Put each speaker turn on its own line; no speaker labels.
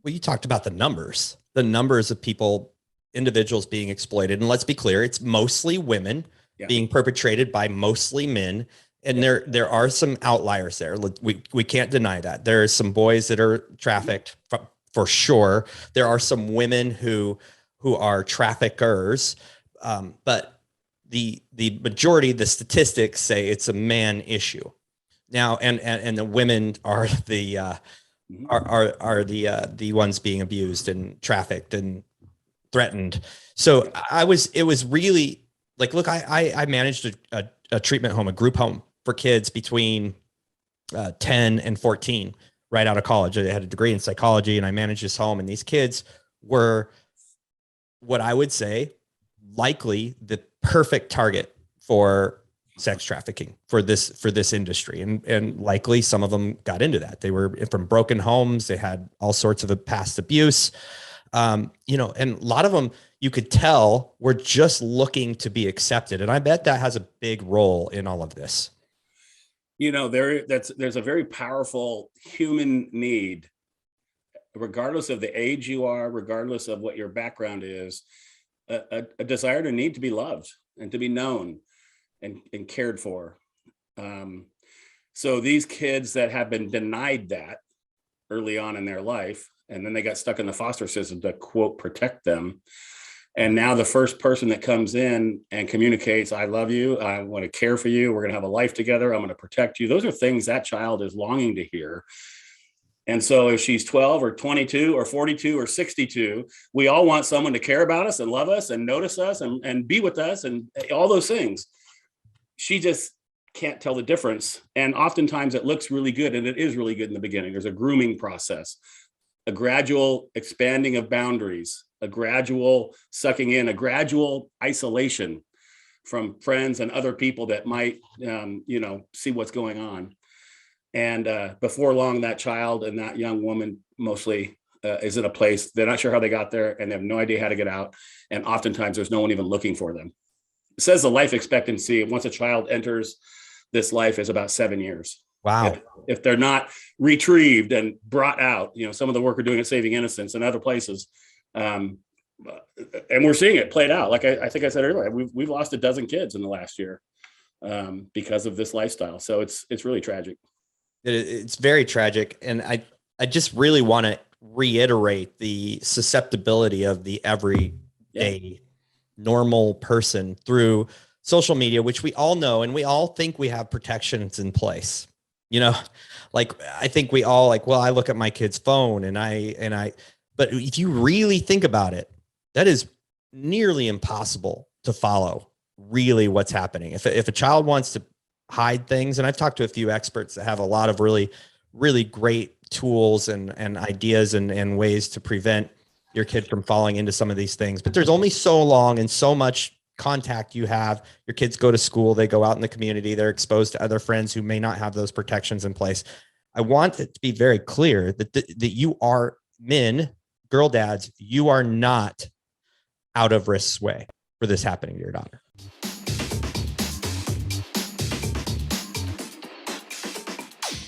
Well, you talked about the numbers of people, individuals being exploited. And let's be clear, it's mostly women being perpetrated by mostly men. And there are some outliers there. We can't deny that. There are some boys that are trafficked for sure. There are some women who are traffickers. But the majority, the statistics say it's a man issue now. And the women are the ones being abused and trafficked and threatened. So it was really like, look, I managed a treatment home, a group home for kids between 10 and 14 right out of college. I had a degree in psychology and I managed this home, and these kids were what I would say likely the perfect target for sex trafficking for this industry. And likely some of them got into that. They were from broken homes. They had all sorts of past abuse. And a lot of them, you could tell, were just looking to be accepted. And I bet that has a big role in all of this.
There's a very powerful human need, regardless of the age you are, regardless of what your background is, a desire to need to be loved and to be known and cared for. So these kids that have been denied that early on in their life, and then they got stuck in the foster system to, quote, protect them. And now the first person that comes in and communicates, I love you, I want to care for you, we're going to have a life together, I'm going to protect you. Those are things that child is longing to hear. And so if she's 12 or 22 or 42 or 62, we all want someone to care about us and love us and notice us and be with us and all those things. She just can't tell the difference. And oftentimes it looks really good, and it is really good in the beginning. There's a grooming process, a gradual expanding of boundaries, a gradual sucking in, a gradual isolation from friends and other people that might, see what's going on. And before long, that child and that young woman mostly is in a place, they're not sure how they got there, and they have no idea how to get out. And oftentimes there's no one even looking for them. It says the life expectancy once a child enters this life is about 7 years.
Wow.
If they're not retrieved and brought out, some of the work we're doing at Saving Innocence and other places. And we're seeing it played out. Like I think I said earlier, we've lost a dozen kids in the last year because of this lifestyle. So it's really tragic.
It's very tragic. And I just really want to reiterate the susceptibility of the everyday normal person through social media, which we all know, and we all think we have protections in place. Like I think we all I look at my kid's phone and but if you really think about it, that is nearly impossible to follow really what's happening. If a child wants to hide things, and I've talked to a few experts that have a lot of really, really great tools and ideas and ways to prevent your kid from falling into some of these things, but there's only so long and so much contact you have. Your kids go to school, they go out in the community, they're exposed to other friends who may not have those protections in place. I want it to be very clear that you are men, girl dads, you are not out of risk's way for this happening to your daughter.